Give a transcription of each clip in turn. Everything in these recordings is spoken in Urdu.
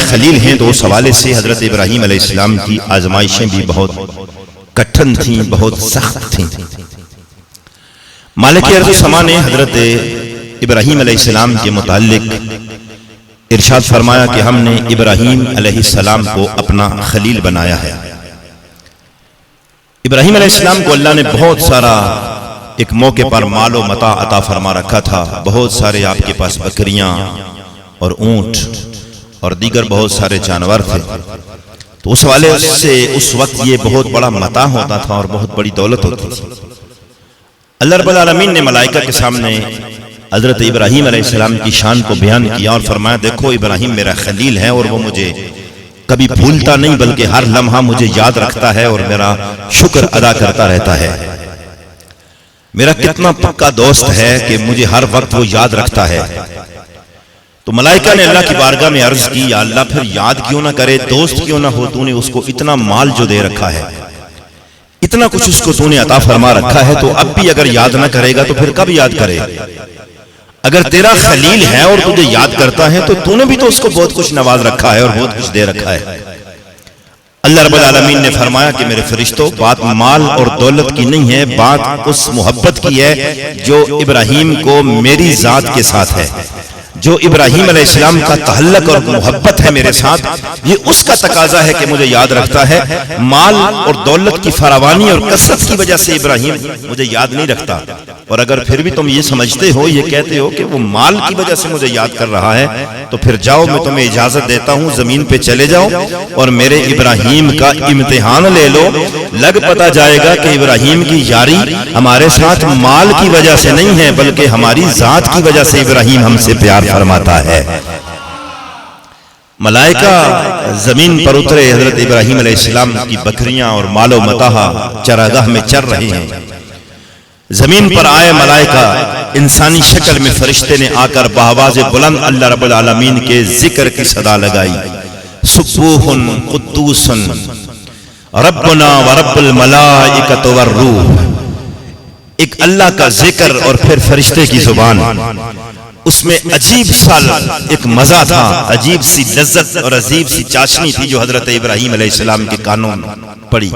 خلیل ہیں تو اس حوالے سے حضرت ابراہیم علیہ السلام کی آزمائشیں بھی بہت کٹھن تھیں، بہت سخت تھیں۔ مالک ارض و سما نے حضرت ابراہیم علیہ السلام کے متعلق ارشاد فرمایا کہ ہم نے ابراہیم علیہ السلام کو اپنا خلیل بنایا ہے۔ ابراہیم علیہ السلام کو اللہ نے بہت سارا ایک موقع پر مال و متاع عطا فرما رکھا تھا، بہت سارے آپ کے پاس بکریاں اور اونٹ اور دیگر بہت سارے جانور تھے، تو اس والے سے اس وقت یہ بہت بڑا متاع ہوتا تھا اور بہت بڑی دولت ہوتی تھی۔ اللہ رب العالمین نے ملائکہ کے سامنے حضرت ابراہیم علیہ السلام کی شان کو بیان کیا اور فرمایا دیکھو ابراہیم میرا خلیل ہے اور وہ مجھے کبھی بھولتا نہیں بلکہ ہر لمحہ مجھے یاد رکھتا ہے اور میرا شکر ادا کرتا رہتا ہے۔ میرا کتنا پکا دوست ہے کہ مجھے ہر وقت وہ یاد رکھتا ہے۔ تو ملائکہ نے اللہ کی بارگاہ میں عرض کی یا اللہ پھر یاد کیوں نہ کرے، دوست کیوں نہ ہو، تو نے اس کو اتنا مال جو دے رکھا ہے، اتنا کچھ اس کو تو نے عطا فرما رکھا ہے، تو اب بھی اگر یاد نہ کرے گا تو پھر کب یاد کرے؟ اگر تیرا خلیل ہے اور تجھے یاد کرتا ہے تو نے بھی تو اس کو بہت کچھ نواز رکھا ہے اور بہت کچھ دے رکھا ہے۔ اللہ رب العالمین نے فرمایا کہ میرے فرشتوں، بات مال اور دولت کی نہیں ہے، بات اس محبت کی ہے جو ابراہیم کو میری ذات کے ساتھ ہے، جو ابراہیم علیہ السلام کا تعلق اور محبت ہے میرے ساتھ، یہ اس کا تقاضا ہے کہ مجھے یاد رکھتا ہے۔ مال اور دولت کی فراوانی اور کثرت کی وجہ سے ابراہیم مجھے یاد نہیں رکھتا، اور اگر پھر بھی تم یہ سمجھتے ہو، یہ کہتے ہو کہ وہ مال کی وجہ سے مجھے یاد کر رہا ہے، تو پھر جاؤ، میں تمہیں اجازت دیتا ہوں، زمین پہ چلے جاؤ اور میرے ابراہیم کا امتحان لے لو، لگ پتا جائے گا کہ ابراہیم کی یاری ہمارے ساتھ مال کی وجہ سے نہیں ہے بلکہ ہماری ذات کی وجہ سے ابراہیم ہم سے پیار فرماتا ہے۔ ملائکہ زمین پر اترے، حضرت ابراہیم علیہ السلام کی بکریاں اور مال و متاع چراگاہ میں چر رہے ہیں۔ زمین پر آئے ملائکہ، انسانی شکل میں فرشتے نے آ کر بآواز بلند اللہ رب العالمین کے ذکر کی صدا لگائی، سبوح قدوس ربنا ورب الملائکۃ والروح۔ ایک اللہ کا ذکر اور پھر فرشتے کی زبان، اس میں عجیب سا ایک مزہ تھا، عجیب سی لذت اور عجیب سی چاشنی تھی جو حضرت ابراہیم علیہ السلام کے کانوں میں پڑی۔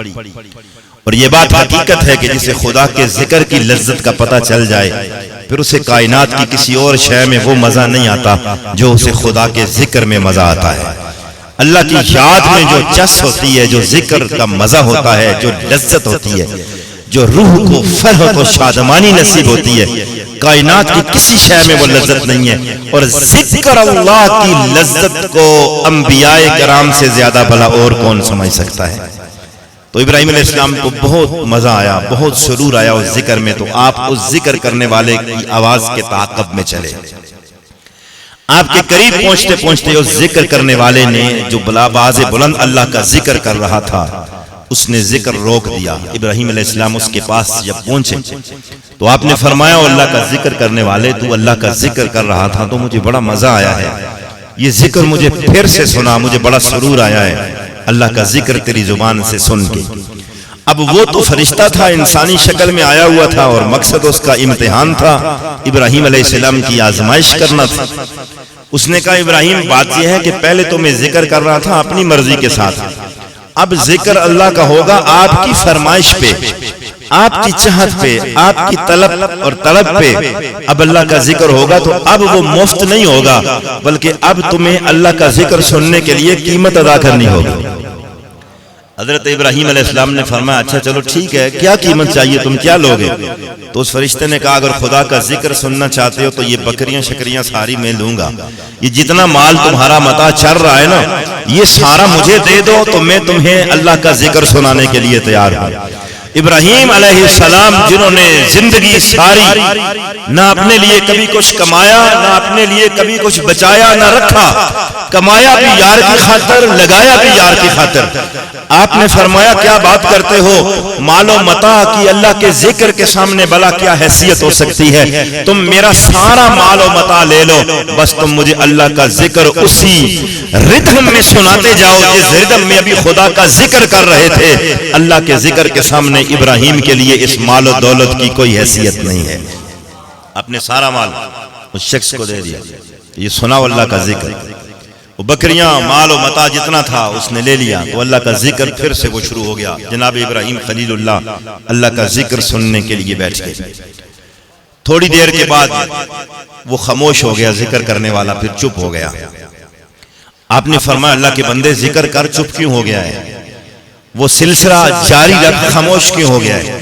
اور یہ بات حقیقت ہے کہ جسے خدا کے ذکر کی لذت کا پتہ چل جائے پھر اسے کائنات کی کسی اور شے میں وہ مزہ نہیں آتا جو اسے خدا کے ذکر میں مزہ آتا ہے۔ اللہ کی یاد میں جو چس ہوتی ہے، جو ذکر کا مزہ ہوتا ہے، جو لذت ہوتی ہے، جو روح کو فرحت و شادمانی نصیب ہوتی ہے، کائنات کی کسی شے میں وہ لذت نہیں ہے۔ اور ذکر اللہ کی لذت کو انبیاء کرام سے زیادہ بھلا اور کون سمجھ سکتا ہے؟ تو ابراہیم علیہ السلام کو بہت مزہ آیا، بہت سرور آیا اس ذکر میں، تو آپ اس ذکر کرنے والے کی آواز کے تعاقب میں چلے۔ آپ کے قریب پہنچتے پہنچتے اس ذکر کرنے والے نے جو بآواز بلند اللہ کا ذکر کر رہا تھا، اس نے ذکر روک دیا۔ ابراہیم علیہ السلام اس کے پاس جب پہنچے تو آپ نے فرمایا اللہ کا ذکر کرنے والے، تو اللہ کا ذکر کر رہا تھا تو مجھے بڑا مزہ آیا ہے، یہ ذکر مجھے پھر سے سنا، مجھے بڑا سرور آیا ہے اللہ کا ذکر تیری زبان سے سن کے۔ اب وہ تو فرشتہ تھا، انسانی شکل میں آیا ہوا تھا، اور مقصد اس کا امتحان تھا، ابراہیم علیہ السلام کی آزمائش کرنا تھا۔ اس نے کہا ابراہیم بات یہ ہے کہ پہلے تو میں ذکر کر رہا تھا اپنی مرضی کے ساتھ، اب ذکر اللہ کا ہوگا آپ کی فرمائش پہ، آپ کی چاہت پہ، آپ کی طلب اور طلب پہ اب اللہ کا ذکر ہوگا، تو اب وہ مفت نہیں ہوگا بلکہ اب تمہیں اللہ کا ذکر سننے کے لیے قیمت ادا کرنی ہوگی۔ حضرت ابراہیم علیہ السلام نے فرمایا اچھا چلو ٹھیک ہے، کیا قیمت چاہیے، تم کیا لوگے؟ تو اس فرشتے نے کہا اگر خدا کا ذکر سننا چاہتے ہو تو یہ بکریاں شکریاں ساری میں لوں گا، یہ جتنا مال تمہارا متاع چر رہا ہے نا یہ سارا مجھے دے دو تو میں تمہیں اللہ کا ذکر سنانے کے لیے تیار ہوں۔ ابراہیم علیہ السلام جنہوں نے زندگی ساری نہ اپنے لیے کبھی کچھ کمایا، نہ اپنے لیے کبھی کچھ بچایا نہ رکھا، کمایا بھی یار کی خاطر، لگایا بھی یار کی خاطر، آپ نے فرمایا کیا بات کرتے ہو، مال و متاع کی اللہ کے ذکر کے سامنے بلا کیا حیثیت ہو سکتی ہے، تم میرا سارا مال و متاع لے لو، بس تم مجھے اللہ کا ذکر اسی ردھم میں سناتے جاؤ جس ردھم میں ابھی خدا کا ذکر کر رہے تھے۔ اللہ کے ذکر کے سامنے ابراہیم کے لیے اس مال و دولت کی کوئی حیثیت نہیں ہے، اپنے سارا مال اس شخص کو دے دیا، یہ سناؤ اللہ کا ذکر۔ بکریاں مال و متاع جتنا تھا اس نے لے لیا، تو اللہ کا ذکر پھر سے وہ شروع ہو گیا۔ جناب ابراہیم خلیل اللہ کا ذکر سننے کے لیے بیٹھ گئے۔ تھوڑی دیر کے بعد وہ خاموش ہو گیا، ذکر کرنے والا پھر چپ ہو گیا۔ آپ نے فرمایا اللہ کے بندے ذکر کر، چپ کیوں ہو گیا ہے؟ وہ سلسلہ جاری رکھ، خاموش کیوں ہو گیا ہے؟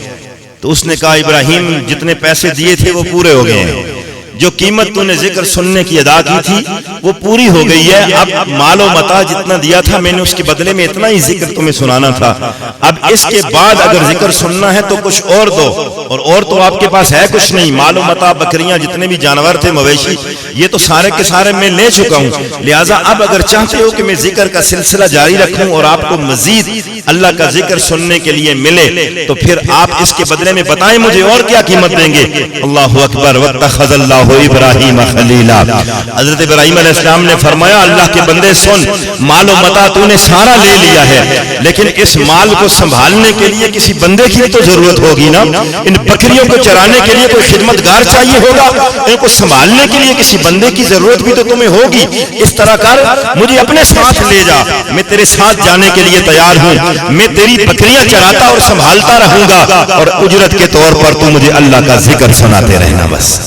تو اس نے کہا ابراہیم جتنے پیسے دیے تھے وہ پورے ہو گئے ہیں، جو قیمت تو نے ذکر سننے کی ادا کی تھی وہ پوری ہو گئی ہے۔ اب مال و متاع جتنا دیا تھا میں نے اس کے بدلے میں اتنا ہی ذکر تمہیں سنانا تھا، اب اس کے بعد اگر ذکر سننا ہے تو کچھ اور دو، اور تو آپ کے پاس ہے کچھ نہیں۔ مال و متاع، بکریاں، جتنے بھی جانور تھے، مویشی، یہ تو سارے کے سارے میں لے چکا ہوں، لہٰذا اب اگر چاہتے ہو کہ میں ذکر کا سلسلہ جاری رکھوں اور آپ کو مزید اللہ کا ذکر سننے کے لیے ملے تو پھر آپ اس کے بدلے میں بتائیں مجھے اور کیا قیمت دیں گے۔ اللہ اکبر، واتخذ اللہ ابراہیم خلیلا۔ حضرت ابراہیم علیہ السلام نے فرمایا اللہ کے بندے سن، مال و متاع تو نے سارا لے لیا ہے، لیکن اس مال کو سنبھالنے کے لیے کسی بندے کی تو ضرورت ہوگی نا، ان بکریوں کو چرانے کے لیے کوئی خدمتگار چاہیے ہوگا، ان کو سنبھالنے کے لیے کسی بندے کی ضرورت بھی تو تمہیں ہوگی۔ اس طرح کر، مجھے اپنے ساتھ لے جا، میں تیرے ساتھ جانے کے لیے تیار ہوں، میں تیری بکریاں چراتا اور سنبھالتا رہوں گا، اور اجرت کے طور پر تو مجھے اللہ کا ذکر سناتے رہنا بس۔